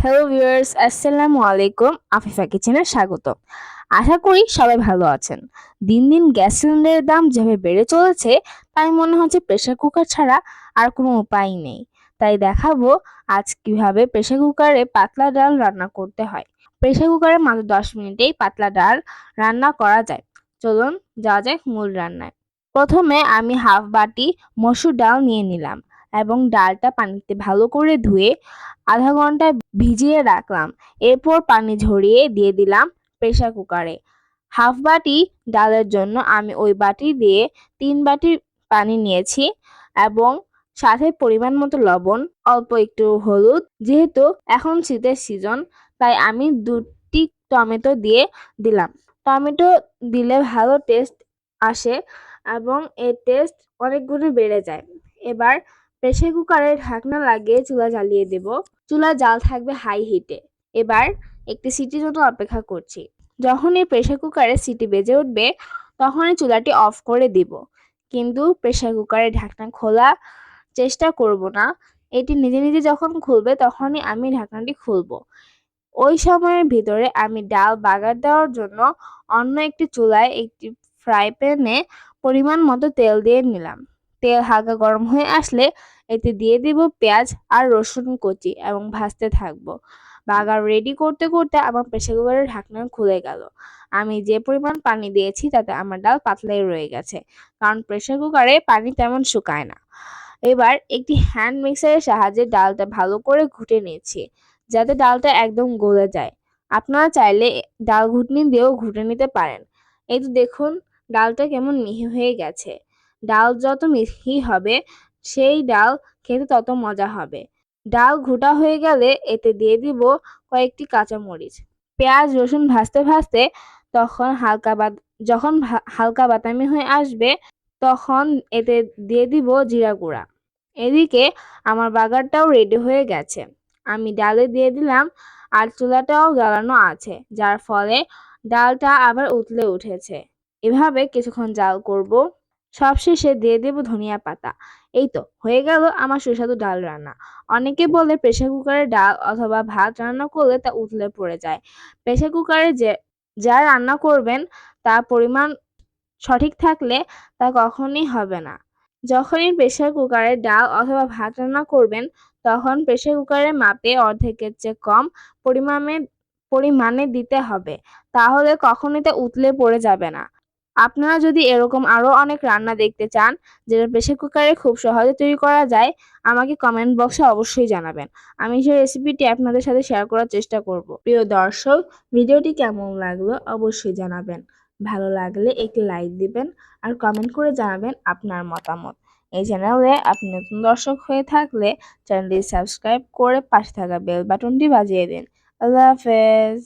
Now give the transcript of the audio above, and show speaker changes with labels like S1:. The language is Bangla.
S1: হ্যালো ভিউয়ার্স, আসসালামু আলাইকুম। আফিফা কিচেনে স্বাগত। আশা করি সবাই ভালো আছেন। দিন দিন গ্যাস সিলিন্ডারের দাম যেভাবে বেড়ে চলেছে, তাই মনে হচ্ছে প্রেসার কুকার ছাড়া আর কোনো উপায় নেই। তাই দেখাবো আজ কিভাবে প্রেসার কুকারে পাতলা ডাল রান্না করতে হয়। প্রেসার কুকারে মাত্র 10 মিনিটেই পাতলা ডাল রান্না করা যায়। চলুন যাওয়া যাক মূল রান্নায়। প্রথমে আমি হাফ বাটি মসুর ডাল নিয়ে নিলাম এবং ডালটা পানিতে ভালো করে ধুয়ে আধা ঘন্টা ভিজিয়ে রাখলাম। এরপর পানি ঝরিয়ে দিয়ে দিলাম প্রেসার কুকারে। হাফ বাটি ডালের জন্য আমি ওই বাটি দিয়ে 3 বাটি পানি নিয়েছি এবং সাথে পরিমাণ মতো লবণ, অল্প একটু হলুদ। যেহেতু এখন শীতের সিজন, তাই আমি 2টি টমেটো দিয়ে দিলাম। টমেটো দিলে ভালো টেস্ট আসে এবং এর টেস্ট অনেক গুণে বেড়ে যায়। এবার প্রেসার কুকারের ঢাকনা লাগিয়ে চুলা জ্বালিয়ে দেব। চুলার জাল থাকবে হাই হিটে। এবার একটি সিটির জন্য অপেক্ষা করছি। যখনই প্রেসার কুকারে সিটি বেজে উঠবে, তখনই চুলাটি অফ করে দিব। কিন্তু প্রেসার কুকারের ঢাকনা খোলা চেষ্টা করব না। এটি নিজে নিজে যখন খুলবে তখনই আমি ঢাকনাটি খুলবো। ওই সময়ের ভিতরে আমি ডাল বাগার দেওয়ার জন্য অন্য একটি চুলায় একটি ফ্রাই প্যানে পরিমাণ মতো তেল দিয়ে নিলাম। তেল হালকা গরম হয়ে আসলে এতে দিয়ে দিব পেঁয়াজ আর রসুন কুচি এবং ভাজতে থাকবো। বাগার রেডি করতে করতে আমার প্রেসার কুকারের ঢাকনা খুলে গেল। আমি যে পরিমাণ পানি দিয়েছি তাতে আমার ডাল পাতলাই রয়ে গেছে, কারণ প্রেসার কুকারে পানি তেমন শুকায় না। এবার একটি হ্যান্ড মিক্সারের সাহায্যে ডালটা ভালো করে ঘুটে নিয়েছি, যাতে ডালটা একদম গলে যায়। আপনারা চাইলে ডাল ঘুটনি দিয়েও ঘুটে নিতে পারেন। এই তো দেখুন, ডালটা কেমন মিহি হয়ে গেছে। ডাল যত মিহি হবে, সেই ডাল খেতে তত মজা হবে। ডাল ঘুটা হয়ে গেলে এতে দিয়ে দিব কয়েকটি কাঁচামরিচ। পেঁয়াজ রসুন ভাজতে ভাজতে তখন যখন হালকা বাদামি হয়ে আসবে, তখন এতে দিয়ে দিব জিরা গুঁড়া। এদিকে আমার বাগারটাও রেডি হয়ে গেছে। আমি ডালে দিয়ে দিলাম আর চুলাটাও জ্বালানো আছে, যার ফলে ডালটা আবার উতলে উঠেছে। এভাবে কিছুক্ষণ জাল করব। সবশেষে দিয়ে দেব ধনিয়া পাতা। এই তো হয়ে গেল আমার সুস্বাদু ডাল রান্না। অনেকে বলে প্রেসার কুকারে ডাল অথবা ভাত রান্না করলে তা উতলে পড়ে যায়। প্রেসার কুকারে যা রান্না করবেন তা পরিমাণ সঠিক থাকলে তা কখনই হবে না। যখনই প্রেসার কুকারে ডাল অথবা ভাত রান্না করবেন, তখন প্রেসার কুকারের মাপে অর্ধেকের চেয়ে কম পরিমাণে দিতে হবে। তাহলে কখনোই তা উতলে পড়ে যাবে না। আপনারা যদি এরকম আরো অনেক রান্না দেখতে চান, যেটা প্রেসার কুকারে খুব সহজে তৈরি করা যায়, আমাকে কমেন্ট বক্সে অবশ্যই জানাবেন। আমি সেই রেসিপিটি আপনাদের সাথে শেয়ার করার চেষ্টা করব। প্রিয় দর্শক, ভিডিওটি কেমন লাগলো অবশ্যই জানাবেন। ভালো লাগলে একটি লাইক দিবেন আর কমেন্ট করে জানাবেন আপনার মতামত। এই চ্যানেলে আপনি নতুন দর্শক হয়ে থাকলে চ্যানেলটি সাবস্ক্রাইব করে পাশে থাকা বেল বাটনটি বাজিয়ে দিন। আল্লাহ হাফেজ।